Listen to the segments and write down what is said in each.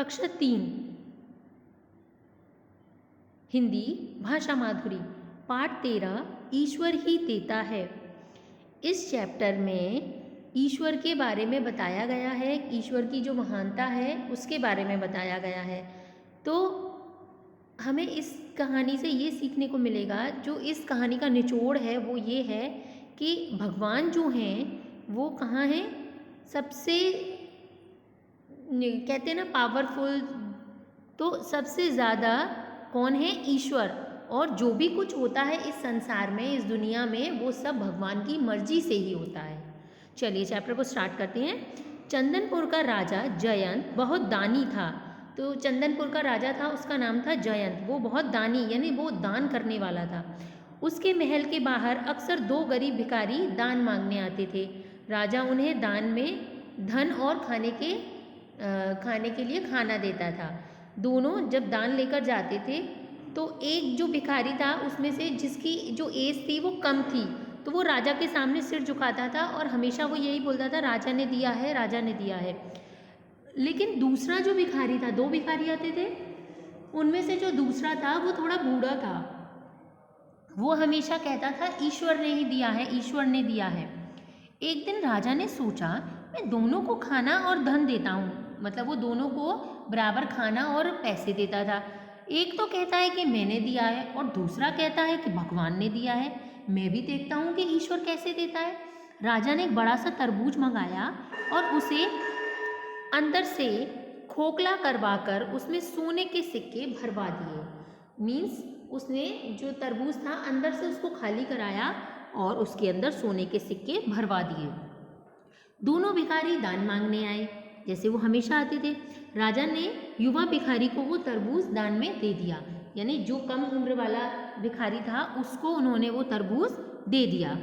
कक्षा 3 हिंदी भाषा माधुरी पाठ 13 ईश्वर ही देता है। इस चैप्टर में ईश्वर के बारे में बताया गया है, ईश्वर की जो महानता है उसके बारे में बताया गया है। तो हमें इस कहानी से ये सीखने को मिलेगा, जो इस कहानी का निचोड़ है वो ये है कि भगवान जो हैं वो कहाँ हैं, सबसे कहते हैं ना पावरफुल, तो सबसे ज़्यादा कौन है, ईश्वर। और जो भी कुछ होता है इस संसार में, इस दुनिया में, वो सब भगवान की मर्जी से ही होता है। चलिए चैप्टर को स्टार्ट करते हैं। चंदनपुर का राजा जयंत बहुत दानी था। तो चंदनपुर का राजा था, उसका नाम था जयंत। वो बहुत दानी यानी वो दान करने वाला था। उसके महल के बाहर अक्सर 2 गरीब भिखारी दान मांगने आते थे। राजा उन्हें दान में धन और खाने के लिए खाना देता था। दोनों जब दान लेकर जाते थे तो एक जो भिखारी था उसमें से जिसकी जो एज थी वो कम थी, तो वो राजा के सामने सिर झुकाता था और हमेशा वो यही बोलता था, राजा ने दिया है, राजा ने दिया है। लेकिन दूसरा जो भिखारी था, 2 भिखारी आते थे, उनमें से जो दूसरा था वो थोड़ा बूढ़ा था। वो हमेशा कहता था ईश्वर ने ही दिया है, ईश्वर ने दिया है। एक दिन राजा ने सोचा, मैं दोनों को खाना और धन देता हूँ। मतलब वो दोनों को बराबर खाना और पैसे देता था। एक तो कहता है कि मैंने दिया है और दूसरा कहता है कि भगवान ने दिया है। मैं भी देखता हूँ कि ईश्वर कैसे देता है। राजा ने एक बड़ा सा तरबूज मंगाया और उसे अंदर से खोखला करवाकर उसमें सोने के सिक्के भरवा दिए। मीन्स उसने जो तरबूज था अंदर से उसको खाली कराया और उसके अंदर सोने के सिक्के भरवा दिए। दोनों भिखारी दान मांगने आए, जैसे वो हमेशा आते थे। राजा ने युवा भिखारी को वो तरबूज दान में दे दिया, यानी जो कम उम्र वाला भिखारी था उसको उन्होंने वो तरबूज दे दिया।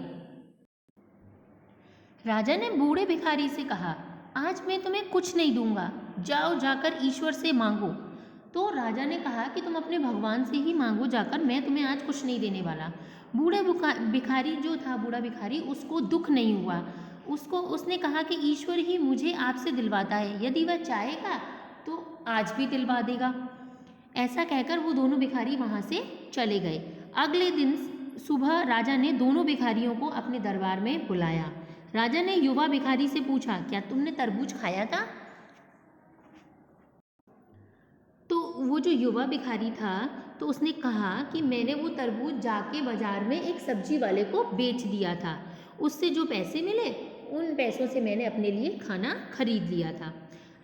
राजा ने बूढ़े भिखारी से कहा, आज मैं तुम्हें कुछ नहीं दूंगा, जाओ जाकर ईश्वर से मांगो। तो राजा ने कहा कि तुम अपने भगवान से ही मांगो जाकर, मैं तुम्हें आज कुछ नहीं देने वाला। बूढ़े भिखारी जो था, बूढ़ा भिखारी, उसको दुख नहीं हुआ। उसने कहा कि ईश्वर ही मुझे आपसे दिलवाता है, यदि वह चाहेगा तो आज भी दिलवा देगा। ऐसा कहकर वो दोनों भिखारी वहाँ से चले गए। अगले दिन सुबह राजा ने दोनों भिखारियों को अपने दरबार में बुलाया। राजा ने युवा भिखारी से पूछा, क्या तुमने तरबूज खाया था? तो वो जो युवा भिखारी था तो उसने कहा कि मैंने वो तरबूज जाके बाजार में एक सब्जी वाले को बेच दिया था, उससे जो पैसे मिले उन पैसों से मैंने अपने लिए खाना खरीद लिया था।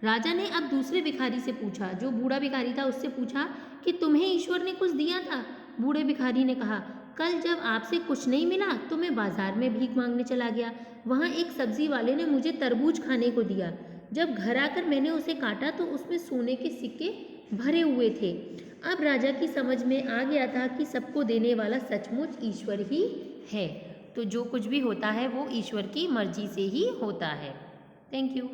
राजा ने अब दूसरे भिखारी से पूछा, जो बूढ़ा भिखारी था उससे पूछा कि तुम्हें ईश्वर ने कुछ दिया था? बूढ़े भिखारी ने कहा, कल जब आपसे कुछ नहीं मिला तो मैं बाजार में भीख मांगने चला गया। वहाँ एक सब्जी वाले ने मुझे तरबूज खाने को दिया। जब घर आकर मैंने उसे काटा तो उसमें सोने के सिक्के भरे हुए थे। अब राजा की समझ में आ गया था कि सबको देने वाला सचमुच ईश्वर ही है। तो जो कुछ भी होता है वो ईश्वर की मर्जी से ही होता है। Thank you.